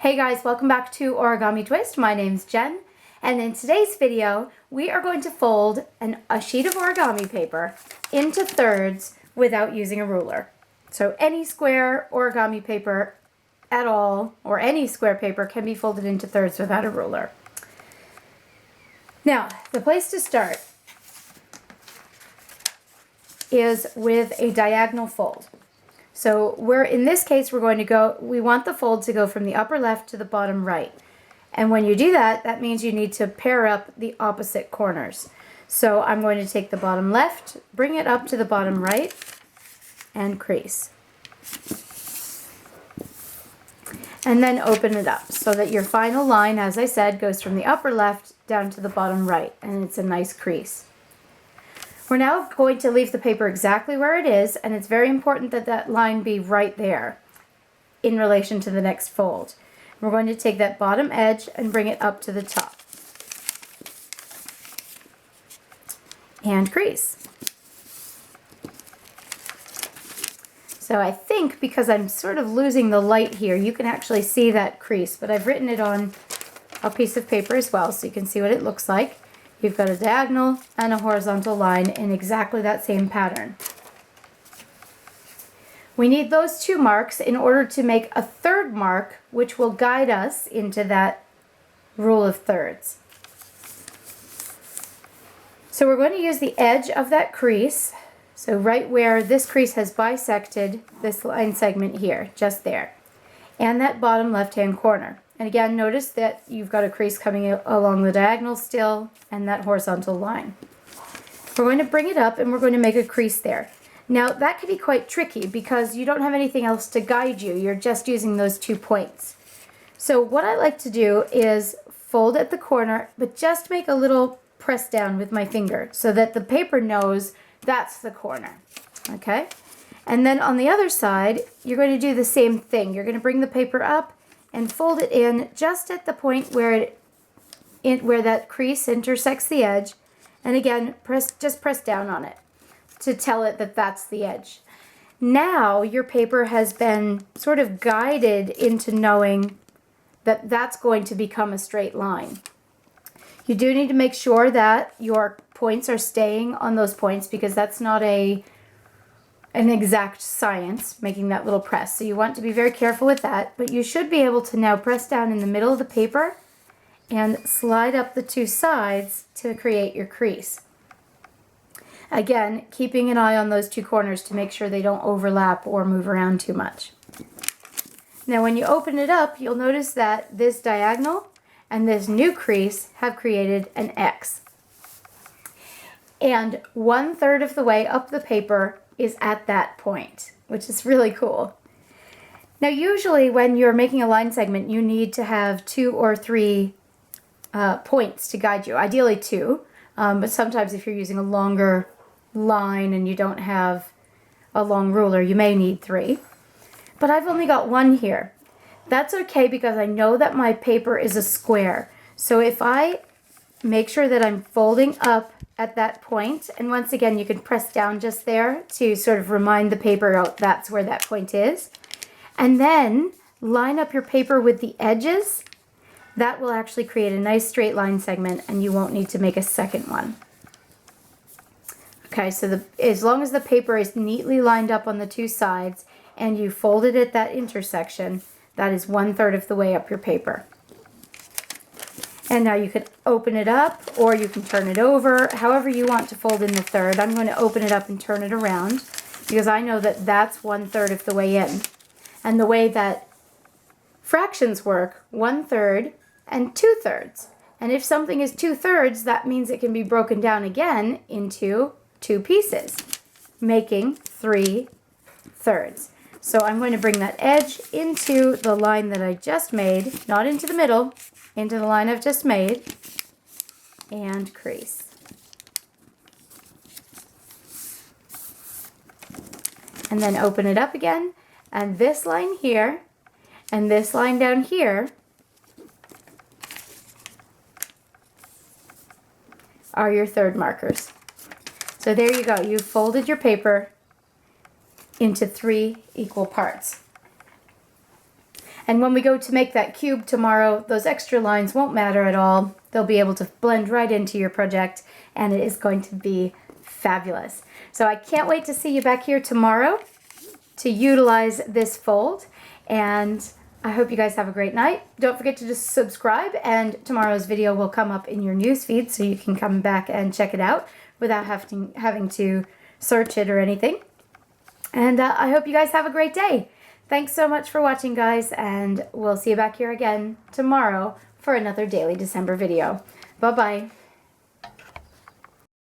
Hey guys, welcome back to Origami Twist. My name's Jen, and in today's video we are going to fold a sheet of origami paper into thirds without using a ruler. So any square origami paper at all, or any square paper, can be folded into thirds without a ruler. Now, the place to start is with a diagonal fold. So in this case, we want the fold to go from the upper left to the bottom right. And when you do that, that means you need to pair up the opposite corners. So I'm going to take the bottom left, bring it up to the bottom right, and crease. And then open it up so that your final line, as I said, goes from the upper left down to the bottom right, and it's a nice crease. We're now going to leave the paper exactly where it is, and it's very important that that line be right there in relation to the next fold. We're going to take that bottom edge and bring it up to the top. And crease. So I think because I'm sort of losing the light here, you can actually see that crease, but I've written it on a piece of paper as well so you can see what it looks like. You've got a diagonal and a horizontal line in exactly that same pattern. We need those two marks in order to make a third mark, which will guide us into that rule of thirds. So we're going to use the edge of that crease, so right where this crease has bisected this line segment here, just there, and that bottom left-hand corner. And again, notice that you've got a crease coming along the diagonal still and that horizontal line. We're going to bring it up and we're going to make a crease there. Now that can be quite tricky because you don't have anything else to guide you. You're just using those 2 points. So what I like to do is fold at the corner, but just make a little press down with my finger so that the paper knows that's the corner. Okay? And then on the other side, you're going to do the same thing. You're going to bring the paper up and fold it in just at the point where that crease intersects the edge, and again just press down on it to tell it that that's the edge. Now your paper has been sort of guided into knowing that that's going to become a straight line. You do need to make sure that your points are staying on those points because that's not an exact science, making that little press. So you want to be very careful with that, but you should be able to now press down in the middle of the paper and slide up the 2 sides to create your crease. Again, keeping an eye on those 2 corners to make sure they don't overlap or move around too much. Now when you open it up, you'll notice that this diagonal and this new crease have created an X. And 1/3 of the way up the paper is at that point, which is really cool. Now usually when you're making a line segment, you need to have 2 or 3 points to guide you, ideally 2, but sometimes if you're using a longer line and you don't have a long ruler, you may need 3. But I've only got 1 here. That's okay because I know that my paper is a square. So if I make sure that I'm folding up at that point, and once again you can press down just there to sort of remind the paper out that's where that point is, and then line up your paper with the edges. That will actually create a nice straight line segment and you won't need to make a second one. Okay, so as long as the paper is neatly lined up on the 2 sides and you fold it at that intersection, that is 1/3 of the way up your paper. And now you can open it up or you can turn it over, however you want to fold in the third. I'm going to open it up and turn it around because I know that that's 1/3 of the way in. And the way that fractions work, 1/3 and 2/3. And if something is 2/3, that means it can be broken down again into 2 pieces, making 3/3. So I'm going to bring that edge into the line that I just made, not into the middle, into the line I've just made, and crease. And then open it up again, and this line here, and this line down here are your third markers. So there you go, you've folded your paper into 3 equal parts. And when we go to make that cube tomorrow, those extra lines won't matter at all. They'll be able to blend right into your project, and it is going to be fabulous. So I can't wait to see you back here tomorrow to utilize this fold, and I hope you guys have a great night. Don't forget to just subscribe, and tomorrow's video will come up in your newsfeed so you can come back and check it out without having to search it or anything. And I hope you guys have a great day. Thanks so much for watching, guys, and we'll see you back here again tomorrow for another Daily December video. Bye-bye.